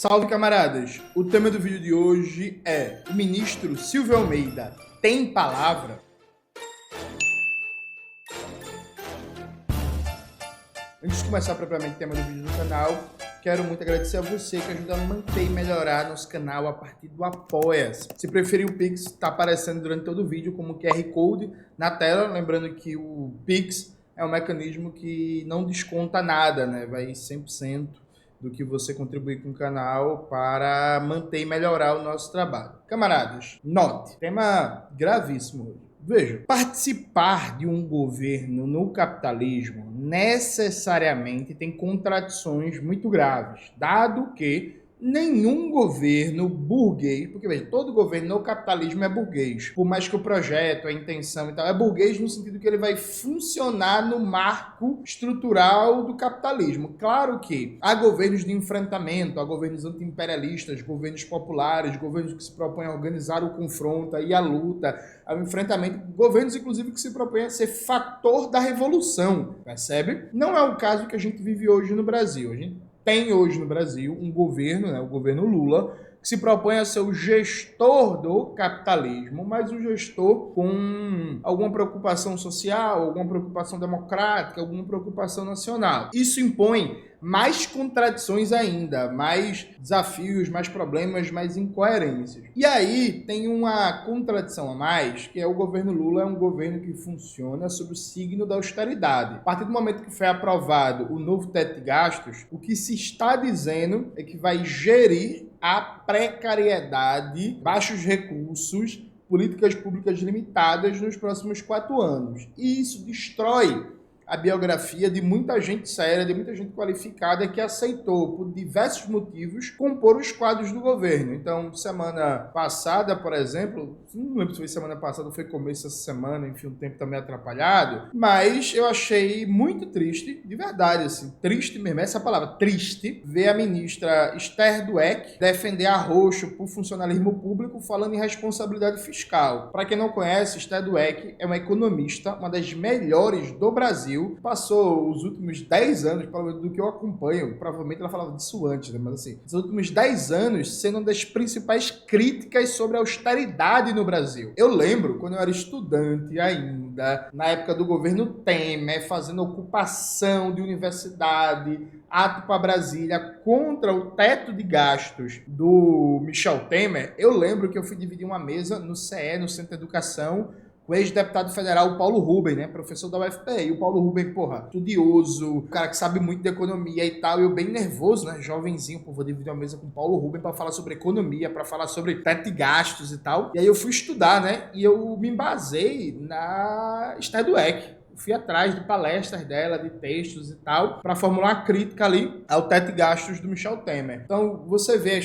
Salve, camaradas! O tema do vídeo de hoje é: o ministro Silvio Almeida tem palavra? Antes de começar propriamente o tema do vídeo do canal, quero muito agradecer a você que ajuda a manter e melhorar nosso canal a partir do Apoia-se. Se preferir, o Pix está aparecendo durante todo o vídeo como QR Code na tela. Lembrando que o Pix é um mecanismo que não desconta nada, né? Vai 100% do que você contribuir com o canal para manter e melhorar o nosso trabalho. Camaradas, note, tema gravíssimo hoje. Veja, participar de um governo no capitalismo necessariamente tem contradições muito graves, dado que nenhum governo burguês, porque veja, todo governo no capitalismo é burguês, por mais que o projeto, a intenção e tal, é burguês no sentido que ele vai funcionar no marco estrutural do capitalismo. Claro que há governos de enfrentamento, há governos anti-imperialistas, governos populares, governos que se propõem a organizar o confronto e a luta, ao enfrentamento, governos inclusive que se propõem a ser fator da revolução, percebe? Não é o caso que a gente vive hoje no Brasil. A gente tem hoje no Brasil um governo, o governo Lula, que se propõe a ser o gestor do capitalismo, mas o gestor com alguma preocupação social, alguma preocupação democrática, alguma preocupação nacional. Isso impõe mais contradições ainda, mais desafios, mais problemas, mais incoerências. E aí tem uma contradição a mais, que é o governo Lula é um governo que funciona sob o signo da austeridade. A partir do momento que foi aprovado o novo teto de gastos, o que se está dizendo é que vai gerir a precariedade, baixos recursos, políticas públicas limitadas nos próximos 4 anos. E isso destrói a biografia de muita gente séria, de muita gente qualificada que aceitou, por diversos motivos, compor os quadros do governo. Então, semana passada, por exemplo, não lembro se foi semana passada ou foi começo dessa semana, enfim, o tempo tá meio atrapalhado, mas eu achei muito triste, de verdade, assim, triste mesmo, essa palavra, triste, ver a ministra Esther Dweck defender arroxo por funcionalismo público falando em responsabilidade fiscal. Para quem não conhece, Esther Dweck é uma economista, uma das melhores do Brasil, passou os últimos 10 anos, pelo menos do que eu acompanho, provavelmente ela falava disso antes, né? Mas assim, os últimos 10 anos sendo uma das principais críticas sobre a austeridade no Brasil. Eu lembro, quando eu era estudante ainda, na época do governo Temer, fazendo ocupação de universidade, ato para Brasília contra o teto de gastos do Michel Temer, eu lembro que eu fui dividir uma mesa no CE, no Centro de Educação, o ex-deputado federal Paulo Rubem, né, professor da UFPE. E o Paulo Rubem, porra, estudioso, cara que sabe muito de economia e tal, eu bem nervoso, né, jovenzinho, pô, vou dividir uma mesa com o Paulo Rubem para falar sobre economia, para falar sobre teto de gastos e tal. E aí eu fui estudar, né, e eu me embasei na Esther Dweck. Fui atrás de palestras dela, de textos e tal, para formular uma crítica ali ao teto de gastos do Michel Temer. Então, você vê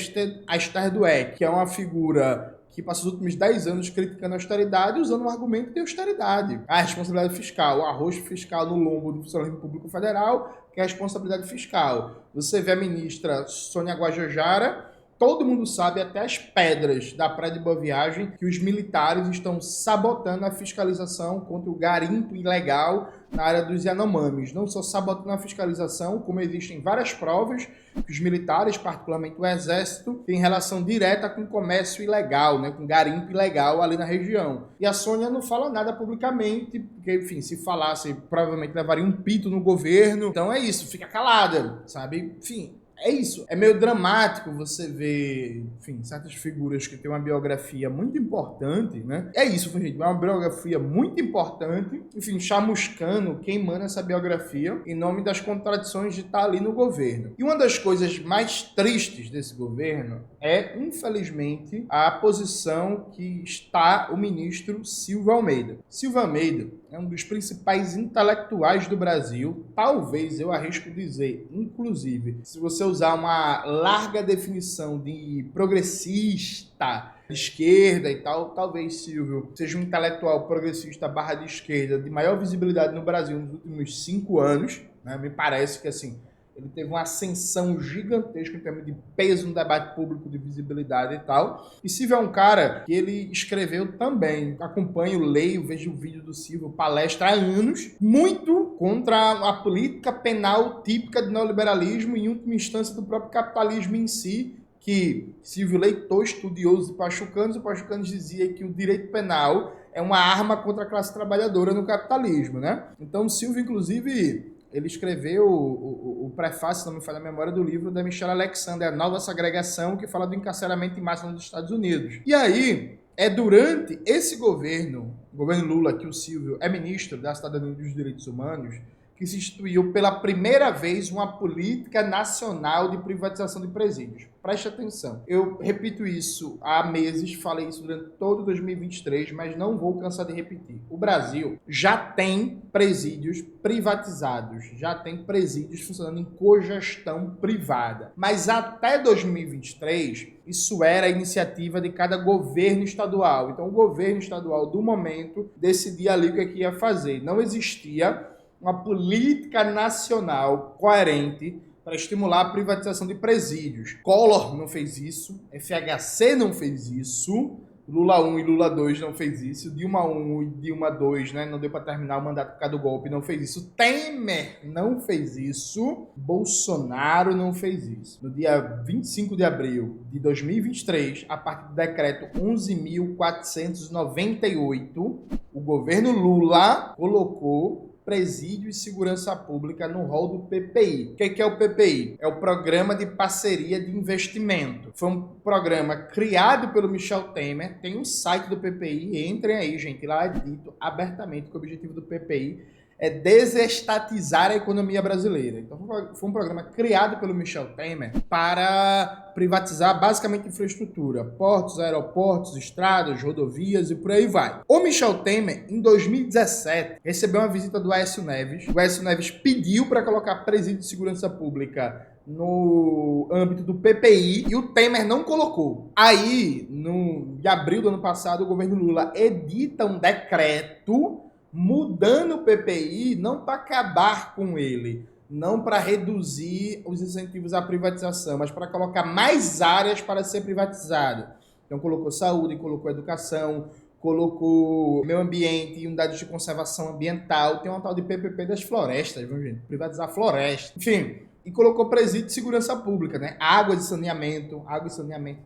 a Esther Dweck, que é uma figura que passou os últimos 10 anos criticando a austeridade, usando um argumento de austeridade. A responsabilidade fiscal, o arroz fiscal no lombo do funcionalismo público federal, que é a responsabilidade fiscal. Você vê a ministra Sônia Guajajara, todo mundo sabe, até as pedras da Praia de Boa Viagem, que os militares estão sabotando a fiscalização contra o garimpo ilegal na área dos Yanomamis. Não só sabotando a fiscalização, como existem várias provas que os militares, particularmente o Exército, têm relação direta com o comércio ilegal, né, com garimpo ilegal ali na região. E a Sônia não fala nada publicamente, porque, enfim, se falasse, provavelmente levaria um pito no governo. Então é isso, fica calada, sabe? Enfim, é isso. É meio dramático você ver, enfim, certas figuras que têm uma biografia muito importante, né? É isso, gente. É uma biografia muito importante, enfim, chamuscando, queimando essa biografia em nome das contradições de estar ali no governo. E uma das coisas mais tristes desse governo é, infelizmente, a posição que está o ministro Silvio Almeida. Silvio Almeida é um dos principais intelectuais do Brasil, talvez, eu arrisco dizer, inclusive, se você usar uma larga definição de progressista, de esquerda e tal, talvez Silvio seja um intelectual progressista barra de esquerda de maior visibilidade no Brasil nos últimos 5 anos, né? Me parece que, assim, ele teve uma ascensão gigantesca em termos de peso no debate público, de visibilidade e tal. E Silvio é um cara que ele escreveu também, acompanho, leio, vejo o vídeo do Silvio, palestra há anos, muito contra a política penal típica do neoliberalismo e, em última instância, do próprio capitalismo em si, que Silvio Leitor, estudioso de Pachucanos, o Pachucanos dizia que o direito penal é uma arma contra a classe trabalhadora no capitalismo, né? Então, Silvio, inclusive, ele escreveu o prefácio, se não me falha a memória, do livro da Michelle Alexander, A Nova Segregação, que fala do encarceramento em massa nos Estados Unidos. E aí, é durante esse governo, o governo Lula, que o Silvio é ministro da Cidadania e dos Direitos Humanos, que se instituiu pela primeira vez uma política nacional de privatização de presídios. Preste atenção. Eu repito isso há meses, falei isso durante todo 2023, mas não vou cansar de repetir. O Brasil já tem presídios privatizados, já tem presídios funcionando em cogestão privada. Mas até 2023, isso era a iniciativa de cada governo estadual. Então, o governo estadual do momento decidia ali o que ia fazer. Não existia uma política nacional coerente para estimular a privatização de presídios. Collor não fez isso, FHC não fez isso, Lula 1 e Lula 2 não fez isso, Dilma 1 e Dilma 2, né, não deu para terminar o mandato por causa do golpe, não fez isso, Temer não fez isso, Bolsonaro não fez isso. No dia 25 de abril de 2023, a partir do decreto 11.498, o governo Lula colocou presídio e segurança pública no rol do PPI. O que é o PPI? É o Programa de Parceria de Investimento. Foi um programa criado pelo Michel Temer, tem um site do PPI, entrem aí, gente, lá é dito abertamente que o objetivo do PPI é desestatizar a economia brasileira. Então, foi um programa criado pelo Michel Temer para privatizar basicamente infraestrutura, portos, aeroportos, estradas, rodovias e por aí vai. O Michel Temer, em 2017, recebeu uma visita do Aécio Neves. O Aécio Neves pediu para colocar presídio de segurança pública no âmbito do PPI e o Temer não colocou. Aí, em abril do ano passado, o governo Lula edita um decreto mudando o PPI, não para acabar com ele, não para reduzir os incentivos à privatização, mas para colocar mais áreas para ser privatizado. Então colocou saúde, colocou educação, colocou meio ambiente e unidades de conservação ambiental, tem uma tal de PPP das florestas, viu, gente? Privatizar floresta. Enfim, e colocou presídio de segurança pública, né? Água e saneamento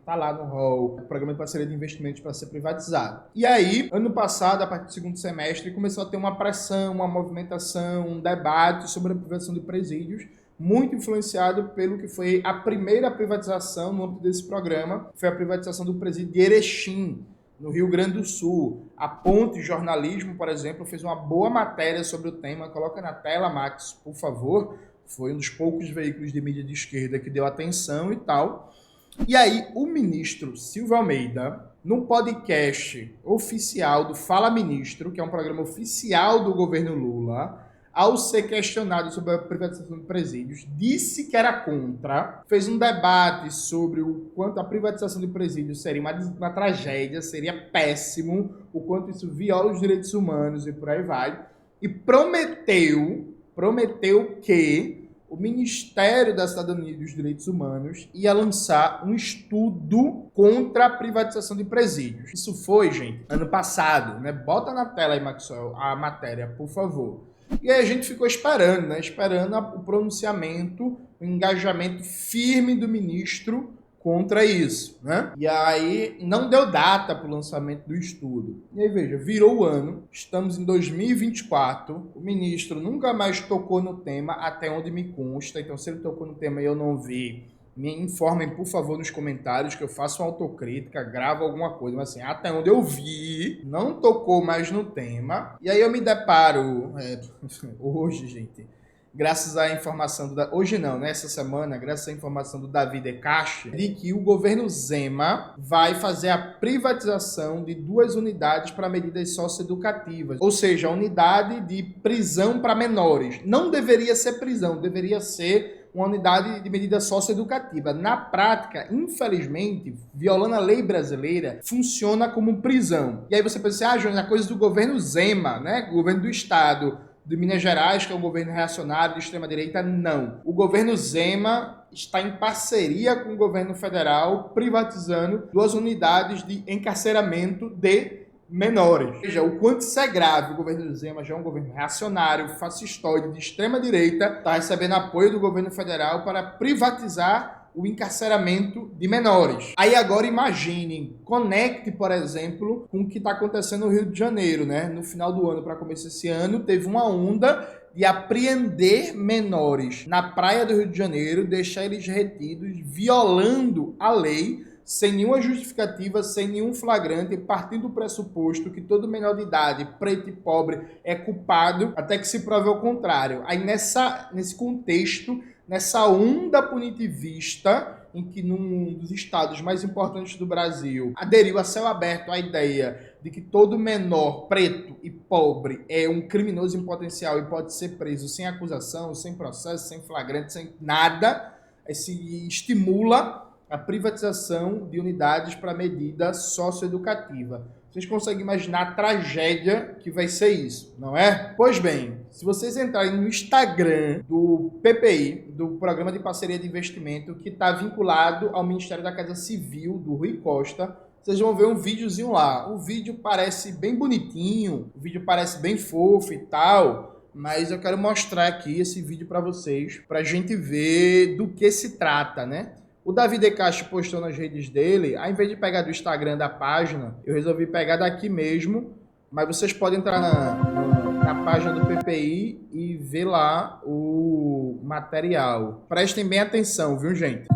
tá lá no rol, programa de parceria de investimentos para ser privatizado. E aí, ano passado, a partir do segundo semestre, começou a ter uma pressão, uma movimentação, um debate sobre a privatização de presídios, muito influenciado pelo que foi a primeira privatização no âmbito desse programa, foi a privatização do presídio de Erechim, no Rio Grande do Sul. A Ponte Jornalismo, por exemplo, fez uma boa matéria sobre o tema. Coloca na tela, Max, por favor. Foi um dos poucos veículos de mídia de esquerda que deu atenção e tal. E aí, o ministro Silvio Almeida, no podcast oficial do Fala Ministro, que é um programa oficial do governo Lula, ao ser questionado sobre a privatização de presídios, disse que era contra, fez um debate sobre o quanto a privatização de presídios seria uma tragédia, seria péssimo, o quanto isso viola os direitos humanos e por aí vai, e prometeu que o Ministério da Cidadania e dos Direitos Humanos ia lançar um estudo contra a privatização de presídios. Isso foi, gente, ano passado, né? Bota na tela aí, Maxwell, a matéria, por favor. E aí a gente ficou esperando, né? Esperando o pronunciamento, o engajamento firme do ministro contra isso, né? E aí não deu data para o lançamento do estudo. E aí, veja, virou o ano, estamos em 2024, o ministro nunca mais tocou no tema, até onde me consta. Então, se ele tocou no tema e eu não vi, me informem, por favor, nos comentários, que eu faço uma autocrítica, gravo alguma coisa, mas assim, até onde eu vi, não tocou mais no tema. E aí eu me deparo, hoje, gente, graças à informação hoje não, né? Essa semana, graças à informação do Davi Decache, de que o governo Zema vai fazer a privatização de 2 unidades para medidas socioeducativas, ou seja, a unidade de prisão para menores. Não deveria ser prisão, deveria ser uma unidade de medida socioeducativa. Na prática, infelizmente, violando a lei brasileira, funciona como prisão. E aí você pensa, Júnior, é coisa do governo Zema, né? Governo do Estado de Minas Gerais, que é um governo reacionário de extrema-direita, não. O governo Zema está em parceria com o governo federal, privatizando 2 unidades de encarceramento de menores. Veja, o quanto isso é grave. O governo Zema já é um governo reacionário, fascistoide, de extrema-direita, está recebendo apoio do governo federal para privatizar o encarceramento de menores. Aí agora imagine, conecte, por exemplo, com o que está acontecendo no Rio de Janeiro, né? No final do ano, para começar esse ano, teve uma onda de apreender menores na praia do Rio de Janeiro, deixar eles retidos, violando a lei, sem nenhuma justificativa, sem nenhum flagrante, partindo do pressuposto que todo menor de idade, preto e pobre, é culpado, até que se prove o contrário. Aí nesse contexto, nessa onda punitivista, em que num dos estados mais importantes do Brasil aderiu a céu aberto a ideia de que todo menor preto e pobre é um criminoso em potencial e pode ser preso sem acusação, sem processo, sem flagrante, sem nada, se estimula a privatização de unidades para medida socioeducativa. Vocês conseguem imaginar a tragédia que vai ser isso, não é? Pois bem, se vocês entrarem no Instagram do PPI, do Programa de Parceria de Investimento, que está vinculado ao Ministério da Casa Civil, do Rui Costa, vocês vão ver um videozinho lá. O vídeo parece bem bonitinho, o vídeo parece bem fofo e tal, mas eu quero mostrar aqui esse vídeo para vocês, para a gente ver do que se trata, né? O Davi De Castro postou nas redes dele, ao invés de pegar do Instagram da página, eu resolvi pegar daqui mesmo, mas vocês podem entrar na página do PPI e ver lá o material. Prestem bem atenção, viu, gente?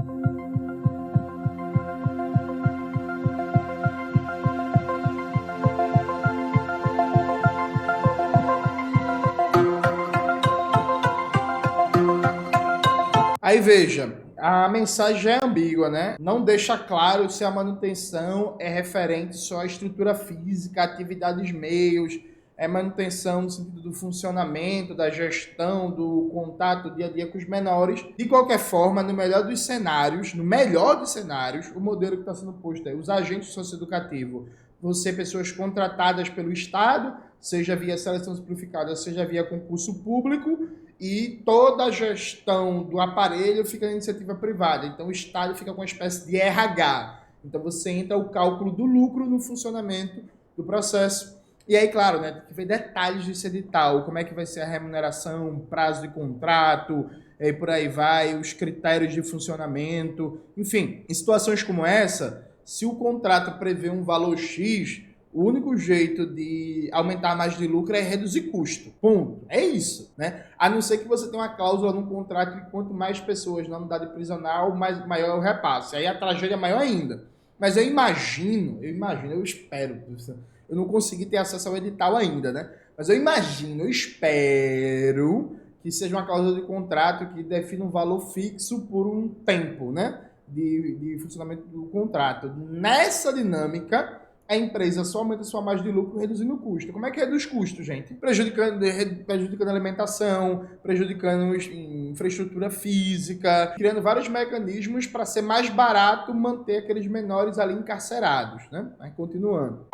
Aí veja, a mensagem é ambígua, né? Não deixa claro se a manutenção é referente só à estrutura física, atividades meios, é manutenção no sentido do funcionamento, da gestão, do contato dia a dia com os menores. De qualquer forma, no melhor dos cenários, o modelo que está sendo posto é os agentes socioeducativos vão ser pessoas contratadas pelo Estado, seja via seleção simplificada, seja via concurso público, e toda a gestão do aparelho fica na iniciativa privada. Então o Estado fica com uma espécie de RH. Então você entra o cálculo do lucro no funcionamento do processo. E aí, claro, né, tem que ver detalhes desse edital, como é que vai ser a remuneração, prazo de contrato, e por aí vai, os critérios de funcionamento. Enfim, em situações como essa, se o contrato prevê um valor X, o único jeito de aumentar a margem de lucro é reduzir custo. Ponto. É isso, né? A não ser que você tenha uma cláusula no contrato que quanto mais pessoas na unidade prisional, maior é o repasse. Aí a tragédia é maior ainda. Mas eu espero. Eu não consegui ter acesso ao edital ainda, né? Mas eu espero que seja uma cláusula de contrato que defina um valor fixo por um tempo, né? De funcionamento do contrato. Nessa dinâmica, a empresa só aumenta sua margem de lucro reduzindo o custo. Como é que reduz custo, gente? Prejudicando a alimentação, prejudicando infraestrutura física, criando vários mecanismos para ser mais barato manter aqueles menores ali encarcerados, né? Aí, continuando.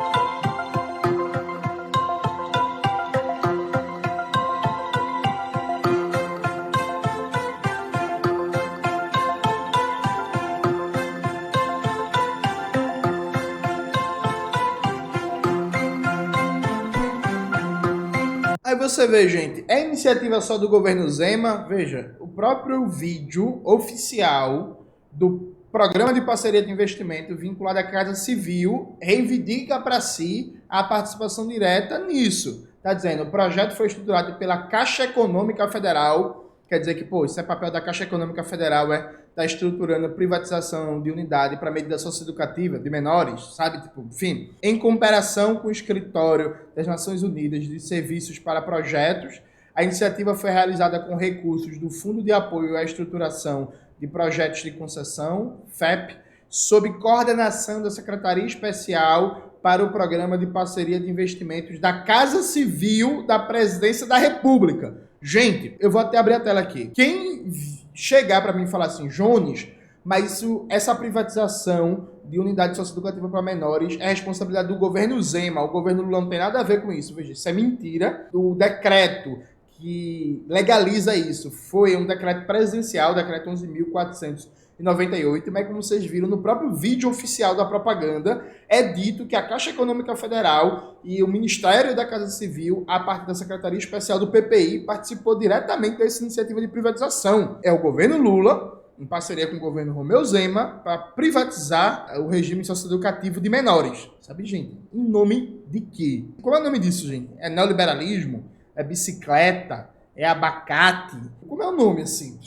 Aí você vê, gente, é iniciativa só do governo Zema? Veja, o próprio vídeo oficial do Programa de Parceria de Investimento vinculado à Casa Civil reivindica para si a participação direta nisso. Está dizendo, o projeto foi estruturado pela Caixa Econômica Federal, quer dizer que, pô, isso é papel da Caixa Econômica Federal, tá estruturando a privatização de unidade para medida socioeducativa de menores, sabe? Tipo, enfim, em comparação com o Escritório das Nações Unidas de Serviços para Projetos, a iniciativa foi realizada com recursos do Fundo de Apoio à Estruturação de Projetos de Concessão, FEP, sob coordenação da Secretaria Especial para o Programa de Parceria de Investimentos da Casa Civil da Presidência da República. Gente, eu vou até abrir a tela aqui. Quem chegar para mim e falar assim, Jones, mas essa privatização de unidade socioeducativa para menores é responsabilidade do governo Zema, o governo Lula não tem nada a ver com isso. Veja, isso é mentira. O decreto que legaliza isso foi um decreto presidencial, decreto 11.498, mas como vocês viram no próprio vídeo oficial da propaganda, é dito que a Caixa Econômica Federal e o Ministério da Casa Civil, a partir da Secretaria Especial do PPI, participou diretamente dessa iniciativa de privatização. É o governo Lula em parceria com o governo Romeu Zema, para privatizar o regime socioeducativo de menores. Sabe, gente? Em nome de quê? Qual é o nome disso, gente? É neoliberalismo? É bicicleta? É abacate? Como é o nome, assim?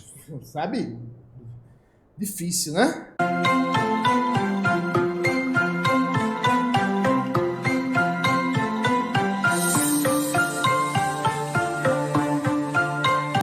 Sabe? Difícil, né?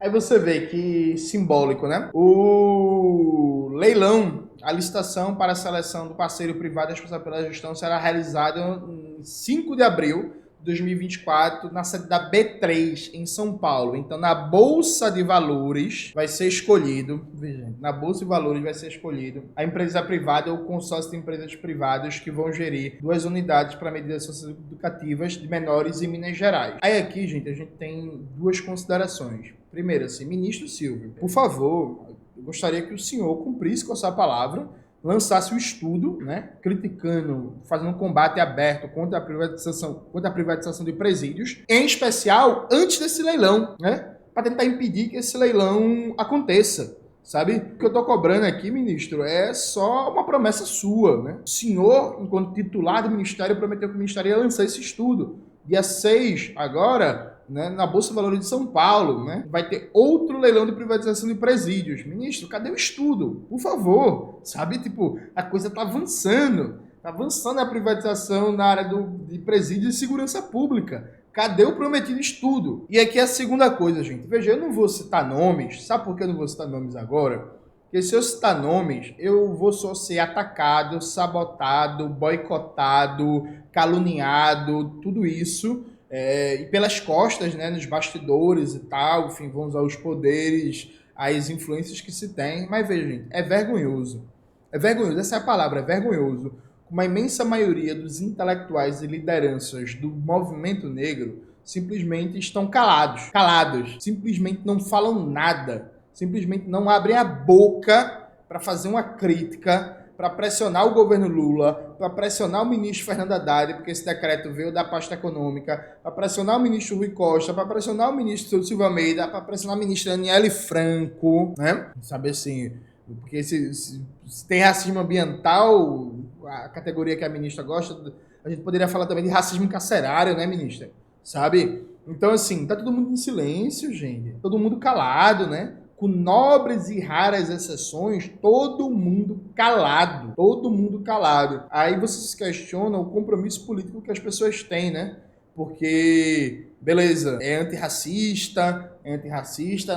Aí você vê que simbólico, né? O leilão, a licitação para a seleção do parceiro privado responsável pela gestão será realizada em 5 de abril de 2024 na sede da B3, em São Paulo. Então, na Bolsa de Valores vai ser escolhido, veja, na Bolsa de Valores vai ser escolhido a empresa privada ou o consórcio de empresas privadas que vão gerir 2 unidades para medidas socioeducativas de menores em Minas Gerais. Aí aqui, gente, a gente tem 2 considerações. Primeiro, assim, ministro Silvio, por favor, eu gostaria que o senhor cumprisse com a sua palavra, lançasse um estudo, né, criticando, fazendo um combate aberto contra a privatização de presídios, em especial antes desse leilão, né, para tentar impedir que esse leilão aconteça. Sabe? O que eu tô cobrando aqui, ministro, é só uma promessa sua, né? O senhor, enquanto titular do ministério, prometeu que o ministério ia lançar esse estudo. Dia 6, agora, né, na Bolsa de Valores de São Paulo, né, vai ter outro leilão de privatização de presídios. Ministro, cadê o estudo? Por favor. Sabe? Tipo, a coisa tá avançando. Tá avançando a privatização na área de presídios e segurança pública. Cadê o prometido estudo? E aqui é a segunda coisa, gente. Veja, eu não vou citar nomes. Sabe por que eu não vou citar nomes agora? Porque se eu citar nomes, eu vou só ser atacado, sabotado, boicotado, caluniado, tudo isso. E pelas costas, né, nos bastidores e tal, enfim, vão usar os poderes, as influências que se tem. Mas veja, gente, é vergonhoso. É vergonhoso, essa é a palavra, é vergonhoso. Uma imensa maioria dos intelectuais e lideranças do movimento negro simplesmente estão calados, simplesmente não falam nada, simplesmente não abrem a boca para fazer uma crítica, para pressionar o governo Lula, para pressionar o ministro Fernando Haddad, porque esse decreto veio da pasta econômica, para pressionar o ministro Rui Costa, para pressionar o ministro Silvio Almeida, para pressionar a ministra Aniele Franco, né? Sabe assim, porque se tem racismo ambiental, a categoria que a ministra gosta, a gente poderia falar também de racismo carcerário, né, ministra? Sabe? Então, assim, tá todo mundo em silêncio, gente. Todo mundo calado, né? Com nobres e raras exceções, todo mundo calado. Todo mundo calado. Aí você se questiona o compromisso político que as pessoas têm, né? Porque, beleza, é antirracista,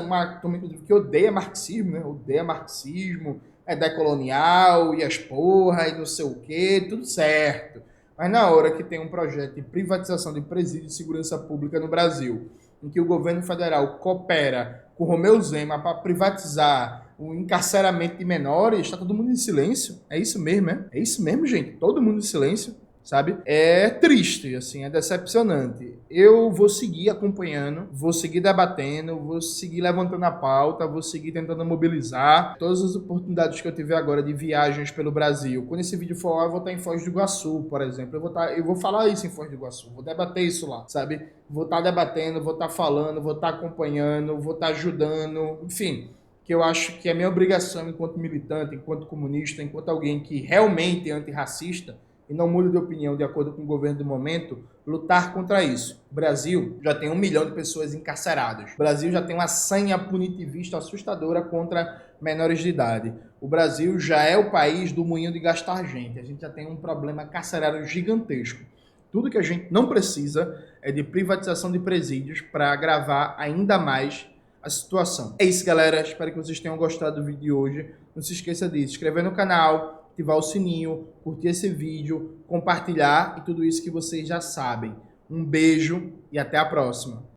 uma turma que odeia marxismo, né? Odeia marxismo, é decolonial, e as porra, e não sei o quê, tudo certo. Mas na hora que tem um projeto de privatização de presídio de segurança pública no Brasil, em que o governo federal coopera com Romeu Zema para privatizar o encarceramento de menores, está todo mundo em silêncio. É isso mesmo, é? É isso mesmo, gente? Todo mundo em silêncio. Sabe? É triste, assim, é decepcionante. Eu vou seguir acompanhando, vou seguir debatendo, vou seguir levantando a pauta, vou seguir tentando mobilizar todas as oportunidades que eu tiver agora de viagens pelo Brasil. Quando esse vídeo for lá, eu vou estar em Foz do Iguaçu, por exemplo. Eu vou falar isso em Foz do Iguaçu, vou debater isso lá, sabe? Vou estar debatendo, vou estar falando, vou estar acompanhando, vou estar ajudando, enfim. Que eu acho que é minha obrigação enquanto militante, enquanto comunista, enquanto alguém que realmente é antirracista, e não muda de opinião de acordo com o governo do momento, lutar contra isso. O Brasil já tem 1 milhão de pessoas encarceradas. O Brasil já tem uma sanha punitivista assustadora contra menores de idade. O Brasil já é o país do moinho de gastar gente. A gente já tem um problema carcerário gigantesco. Tudo que a gente não precisa é de privatização de presídios para agravar ainda mais a situação. É isso, galera. Espero que vocês tenham gostado do vídeo de hoje. Não se esqueça de se inscrever no canal, ativar o sininho, curtir esse vídeo, compartilhar e tudo isso que vocês já sabem. Um beijo e até a próxima.